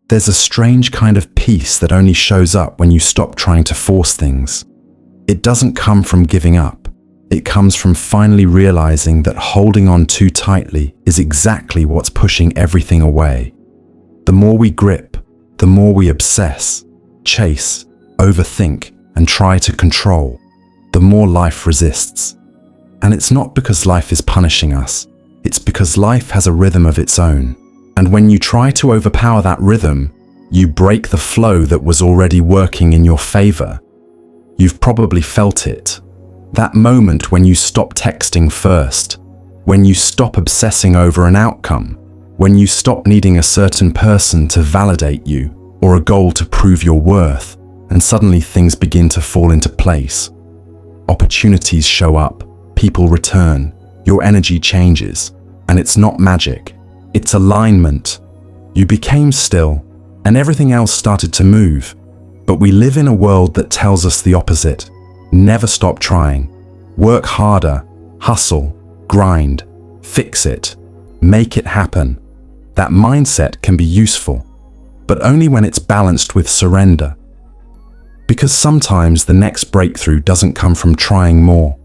There's a strange kind of peace that only shows up when you stop trying to force things. It doesn't come from giving up. It comes from finally realizing that holding on too tightly is exactly what's pushing everything away. The more we grip, the more we obsess, chase, overthink, and try to control, the more life resists. And it's not because life is punishing us. It's because life has a rhythm of its own. And when you try to overpower that rhythm, you break the flow that was already working in your favor. You've probably felt it. That moment when you stop texting first, when you stop obsessing over an outcome, when you stop needing a certain person to validate you or a goal to prove your worth, and suddenly things begin to fall into place. Opportunities show up, people return, your energy changes, and it's not magic, it's alignment. You became still, and everything else started to move. But we live in a world that tells us the opposite. Never stop trying. Work harder, hustle, grind, fix it, make it happen. That mindset can be useful, but only when it's balanced with surrender. Because sometimes the next breakthrough doesn't come from trying more.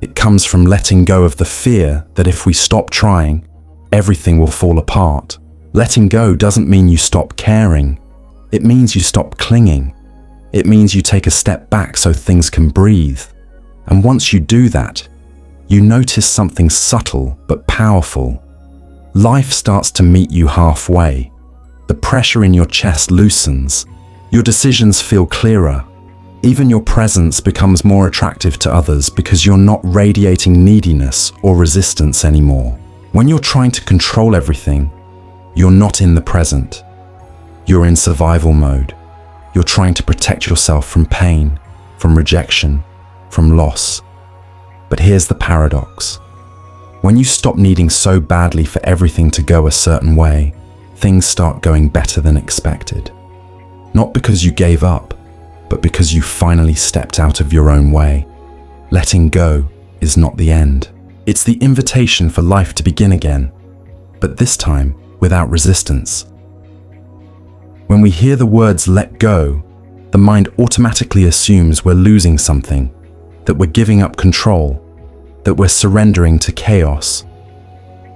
It comes from letting go of the fear that if we stop trying, everything will fall apart. Letting go doesn't mean you stop caring. It means you stop clinging. It means you take a step back so things can breathe. And once you do that, you notice something subtle but powerful. Life starts to meet you halfway. The pressure in your chest loosens. Your decisions feel clearer. Even your presence becomes more attractive to others because you're not radiating neediness or resistance anymore. When you're trying to control everything, you're not in the present. You're in survival mode. You're trying to protect yourself from pain, from rejection, from loss. But here's the paradox. When you stop needing so badly for everything to go a certain way, things start going better than expected. Not because you gave up, but because you finally stepped out of your own way. Letting go is not the end. It's the invitation for life to begin again, but this time without resistance. When we hear the words "let go," the mind automatically assumes we're losing something, that we're giving up control, that we're surrendering to chaos.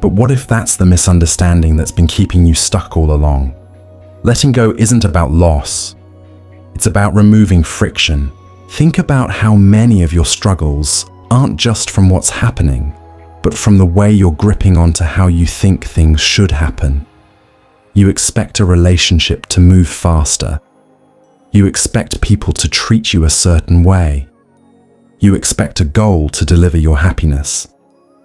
But what if that's the misunderstanding that's been keeping you stuck all along? Letting go isn't about loss. It's about removing friction. Think about how many of your struggles aren't just from what's happening, but from the way you're gripping onto how you think things should happen. You expect a relationship to move faster. You expect people to treat you a certain way. You expect a goal to deliver your happiness.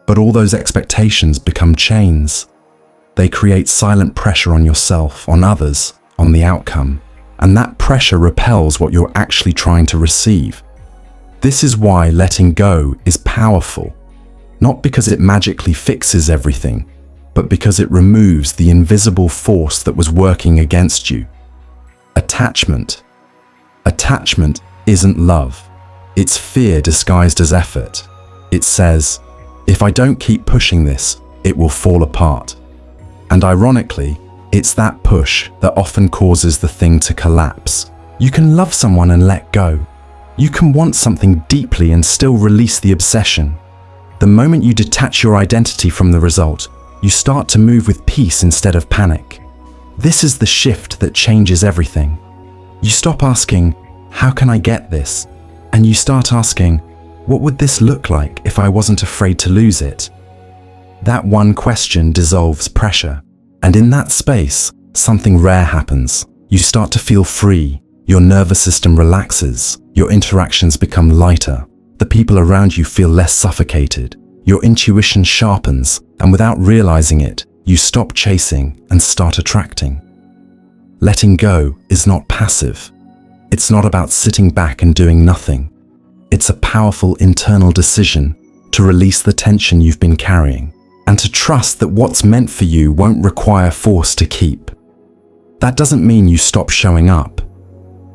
But all those expectations become chains. They create silent pressure on yourself, on others, on the outcome. And that pressure repels what you're actually trying to receive. This is why letting go is powerful. Not because it magically fixes everything, but because it removes the invisible force that was working against you. Attachment. Attachment isn't love. It's fear disguised as effort. It says, if I don't keep pushing this, it will fall apart. And ironically, it's that push that often causes the thing to collapse. You can love someone and let go. You can want something deeply and still release the obsession. The moment you detach your identity from the result, you start to move with peace instead of panic. This is the shift that changes everything. You stop asking, how can I get this? And you start asking, what would this look like if I wasn't afraid to lose it? That one question dissolves pressure. And in that space, something rare happens. You start to feel free. Your nervous system relaxes. Your interactions become lighter. The people around you feel less suffocated. Your intuition sharpens, and without realizing it, you stop chasing and start attracting. Letting go is not passive. It's not about sitting back and doing nothing. It's a powerful internal decision to release the tension you've been carrying and to trust that what's meant for you won't require force to keep. That doesn't mean you stop showing up.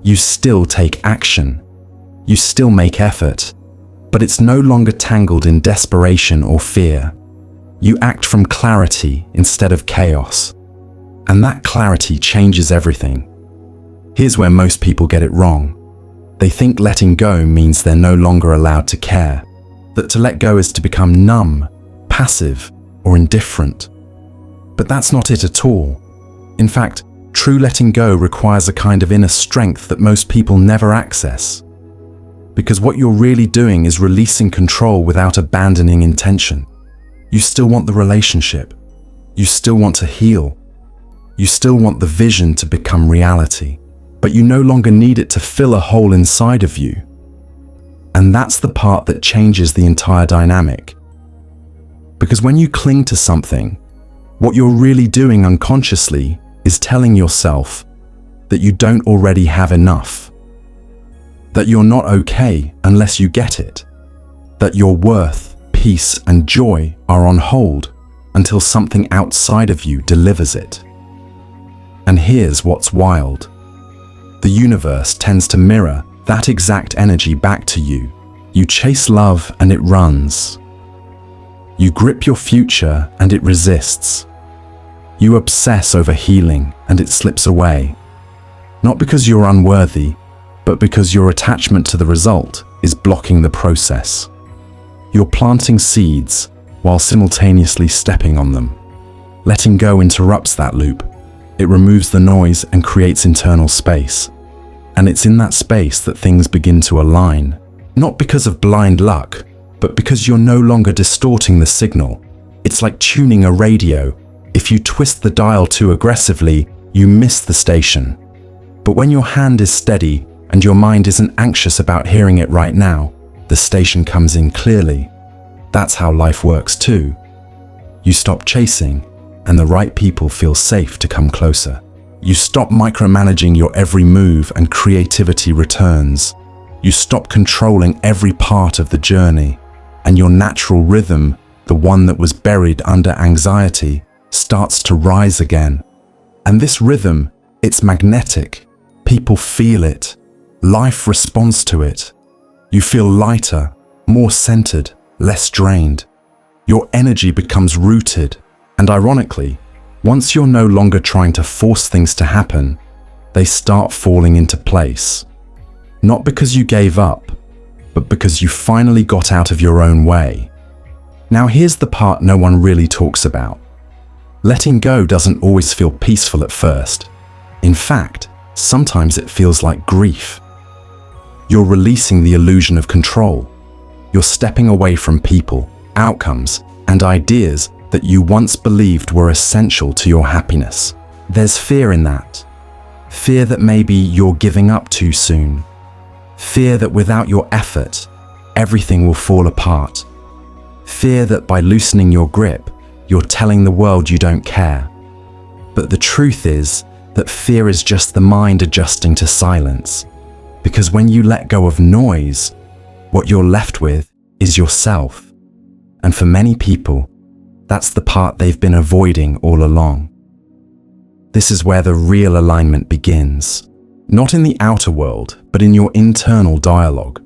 You still take action. You still make effort, but it's no longer tangled in desperation or fear. You act from clarity instead of chaos. And that clarity changes everything. Here's where most people get it wrong. They think letting go means they're no longer allowed to care, that to let go is to become numb, passive, or indifferent. But that's not it at all. In fact, true letting go requires a kind of inner strength that most people never access. Because what you're really doing is releasing control without abandoning intention. You still want the relationship. You still want to heal. You still want the vision to become reality. But you no longer need it to fill a hole inside of you. And that's the part that changes the entire dynamic. Because when you cling to something, what you're really doing unconsciously is telling yourself that you don't already have enough, that you're not okay unless you get it, that your worth, peace, and joy are on hold until something outside of you delivers it. And here's what's wild. The universe tends to mirror that exact energy back to you. You chase love and it runs. You grip your future and it resists. You obsess over healing and it slips away. Not because you're unworthy, but because your attachment to the result is blocking the process. You're planting seeds while simultaneously stepping on them. Letting go interrupts that loop. It removes the noise and creates internal space. And it's in that space that things begin to align. Not because of blind luck, but because you're no longer distorting the signal. It's like tuning a radio. If you twist the dial too aggressively, you miss the station. But when your hand is steady and your mind isn't anxious about hearing it right now, the station comes in clearly. That's how life works too. You stop chasing, and the right people feel safe to come closer. You stop micromanaging your every move and creativity returns. You stop controlling every part of the journey, and your natural rhythm, the one that was buried under anxiety, starts to rise again. And this rhythm, it's magnetic. People feel it. Life responds to it. You feel lighter, more centered, less drained. Your energy becomes rooted, and ironically, once you're no longer trying to force things to happen, they start falling into place. Not because you gave up, but because you finally got out of your own way. Now here's the part no one really talks about. Letting go doesn't always feel peaceful at first. In fact, sometimes it feels like grief. You're releasing the illusion of control. You're stepping away from people, outcomes, and ideas that you once believed were essential to your happiness. There's fear in that. Fear that maybe you're giving up too soon. Fear that without your effort, everything will fall apart. Fear that by loosening your grip, you're telling the world you don't care. But the truth is that fear is just the mind adjusting to silence. Because when you let go of noise, what you're left with is yourself. And for many people, that's the part they've been avoiding all along. This is where the real alignment begins. Not in the outer world, but in your internal dialogue.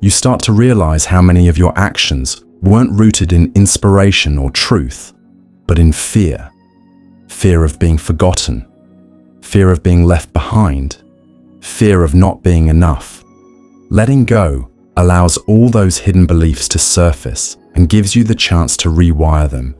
You start to realize how many of your actions weren't rooted in inspiration or truth, but in fear. Fear of being forgotten. Fear of being left behind. Fear of not being enough. Letting go allows all those hidden beliefs to surface and gives you the chance to rewire them.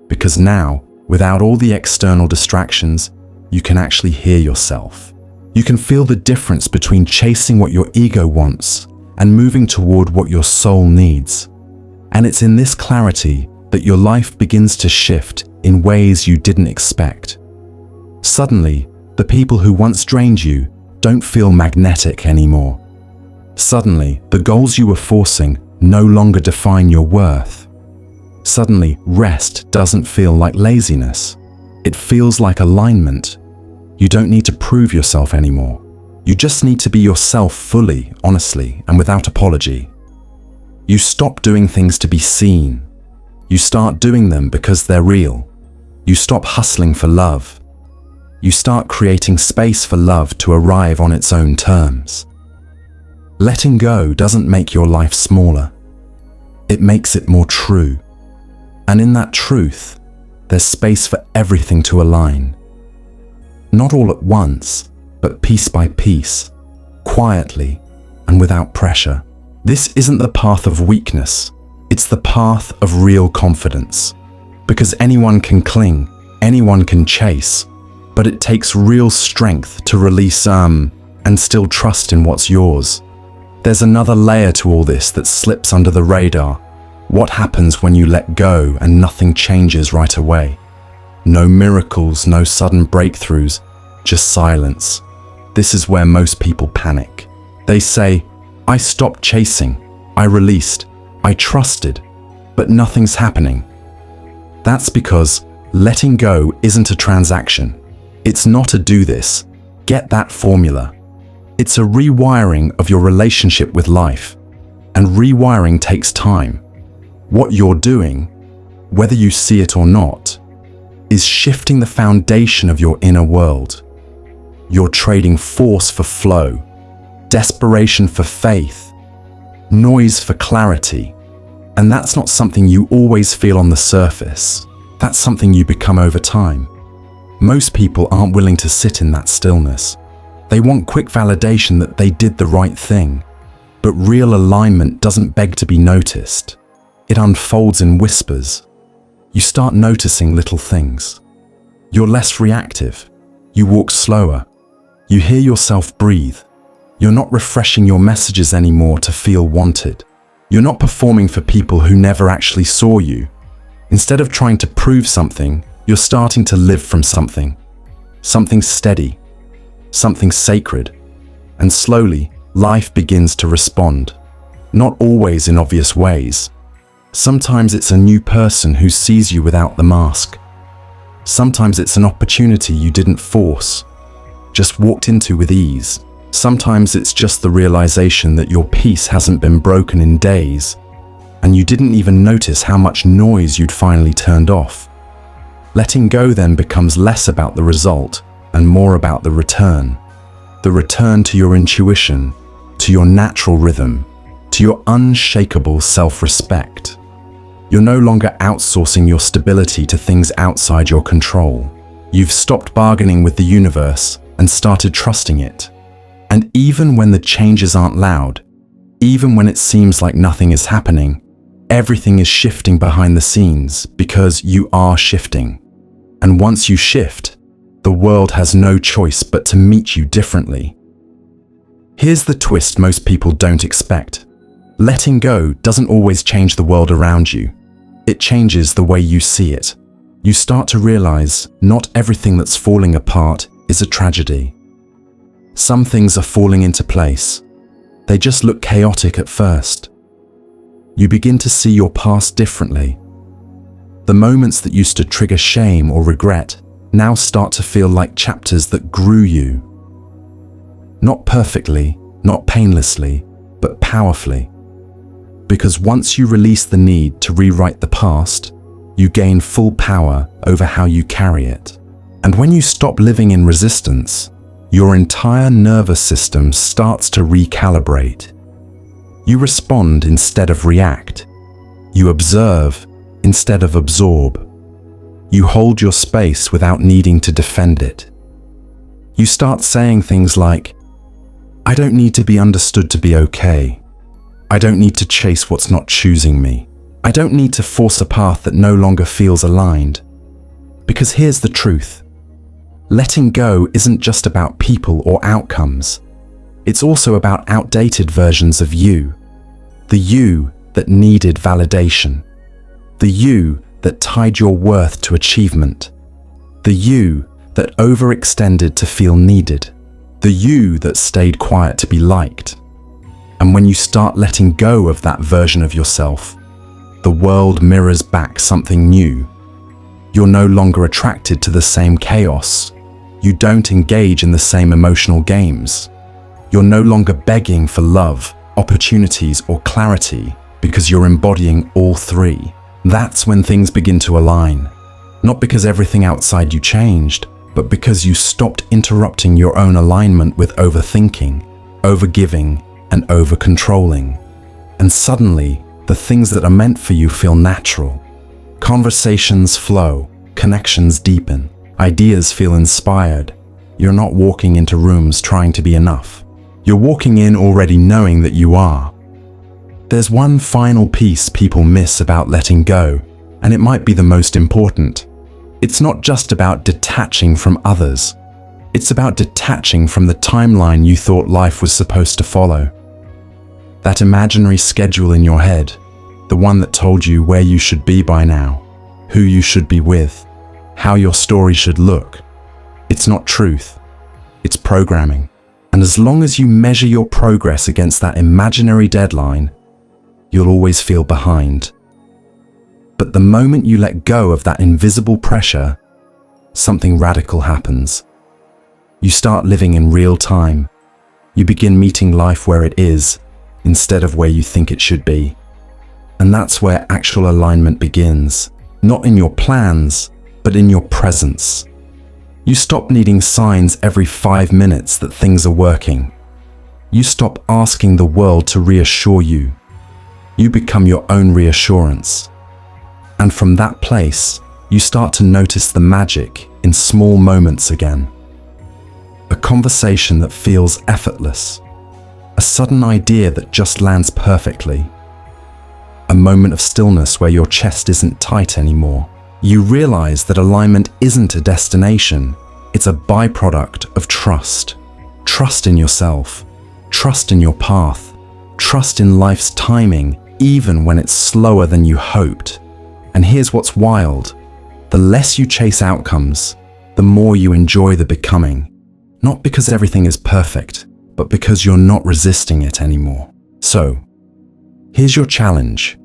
Because now, without all the external distractions, you can actually hear yourself. You can feel the difference between chasing what your ego wants and moving toward what your soul needs. And it's in this clarity that your life begins to shift in ways you didn't expect. Suddenly, the people who once drained you don't feel magnetic anymore. Suddenly, the goals you were forcing no longer define your worth. Suddenly, rest doesn't feel like laziness. It feels like alignment. You don't need to prove yourself anymore. You just need to be yourself fully, honestly, and without apology. You stop doing things to be seen. You start doing them because they're real. You stop hustling for love. You start creating space for love to arrive on its own terms. Letting go doesn't make your life smaller. It makes it more true. And in that truth, there's space for everything to align. Not all at once, but piece by piece, quietly and without pressure. This isn't the path of weakness, it's the path of real confidence. Because anyone can cling, anyone can chase, but it takes real strength to release and still trust in what's yours. There's another layer to all this that slips under the radar. What happens when you let go and nothing changes right away? No miracles, no sudden breakthroughs, just silence. This is where most people panic. They say, I stopped chasing, I released, I trusted, but nothing's happening. That's because letting go isn't a transaction. It's not a do this, get that formula. It's a rewiring of your relationship with life, and rewiring takes time. What you're doing, whether you see it or not, is shifting the foundation of your inner world. You're trading force for flow, desperation for faith, noise for clarity. And that's not something you always feel on the surface. That's something you become over time. Most people aren't willing to sit in that stillness. They want quick validation that they did the right thing. But real alignment doesn't beg to be noticed. It unfolds in whispers. You start noticing little things. You're less reactive. You walk slower. You hear yourself breathe. You're not refreshing your messages anymore to feel wanted. You're not performing for people who never actually saw you. Instead of trying to prove something, you're starting to live from something. Something steady. Something sacred. And slowly, life begins to respond. Not always in obvious ways. Sometimes it's a new person who sees you without the mask. Sometimes it's an opportunity you didn't force, just walked into with ease. Sometimes it's just the realization that your peace hasn't been broken in days, and you didn't even notice how much noise you'd finally turned off. Letting go then becomes less about the result and more about the return. The return to your intuition, to your natural rhythm, to your unshakable self-respect. You're no longer outsourcing your stability to things outside your control. You've stopped bargaining with the universe and started trusting it. And even when the changes aren't loud, even when it seems like nothing is happening, everything is shifting behind the scenes because you are shifting. And once you shift, the world has no choice but to meet you differently. Here's the twist most people don't expect. Letting go doesn't always change the world around you. It changes the way you see it. You start to realize not everything that's falling apart is a tragedy. Some things are falling into place. They just look chaotic at first. You begin to see your past differently. The moments that used to trigger shame or regret now start to feel like chapters that grew you. Not perfectly, not painlessly, but powerfully. Because once you release the need to rewrite the past, you gain full power over how you carry it. And when you stop living in resistance, your entire nervous system starts to recalibrate. You respond instead of react. You observe instead of absorb. You hold your space without needing to defend it. You start saying things like, I don't need to be understood to be okay. I don't need to chase what's not choosing me. I don't need to force a path that no longer feels aligned. Because here's the truth. Letting go isn't just about people or outcomes. It's also about outdated versions of you. The you that needed validation. The you that tied your worth to achievement. The you that overextended to feel needed. The you that stayed quiet to be liked. And when you start letting go of that version of yourself, the world mirrors back something new. You're no longer attracted to the same chaos. You don't engage in the same emotional games. You're no longer begging for love, opportunities, or clarity because you're embodying all three. That's when things begin to align. Not because everything outside you changed, but because you stopped interrupting your own alignment with overthinking, overgiving, and over-controlling. And suddenly, the things that are meant for you feel natural. Conversations flow, connections deepen, ideas feel inspired, You're not walking into rooms trying to be enough. You're walking in already knowing that you are. There's one final piece people miss about letting go, and it might be the most important. It's not just about detaching from others. It's about detaching from the timeline you thought life was supposed to follow. That imaginary schedule in your head, the one that told you where you should be by now, who you should be with, how your story should look. It's not truth. It's programming. And as long as you measure your progress against that imaginary deadline, you'll always feel behind. But the moment you let go of that invisible pressure, something radical happens. You start living in real time. You begin meeting life where it is, instead of where you think it should be. And that's where actual alignment begins. Not in your plans, but in your presence. You stop needing signs every 5 minutes that things are working. You stop asking the world to reassure you. You become your own reassurance. And from that place, you start to notice the magic in small moments again. A conversation that feels effortless. A sudden idea that just lands perfectly. A moment of stillness where your chest isn't tight anymore. You realize that alignment isn't a destination. It's a byproduct of trust. Trust in yourself. Trust in your path. Trust in life's timing, even when it's slower than you hoped. And here's what's wild. The less you chase outcomes, the more you enjoy the becoming. Not because everything is perfect, but because you're not resisting it anymore. So, here's your challenge.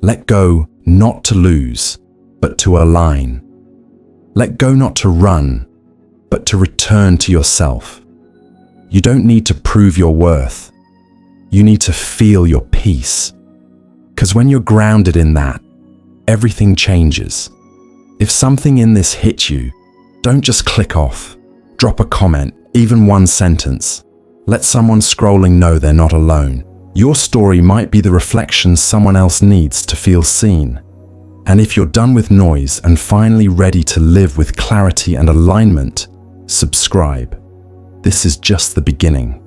Let go not to lose, but to align. Let go not to run, but to return to yourself. You don't need to prove your worth. You need to feel your peace. Because when you're grounded in that, everything changes. If something in this hit you, don't just click off. Drop a comment, even one sentence. Let someone scrolling know they're not alone. Your story might be the reflection someone else needs to feel seen. And if you're done with noise and finally ready to live with clarity and alignment, subscribe. This is just the beginning.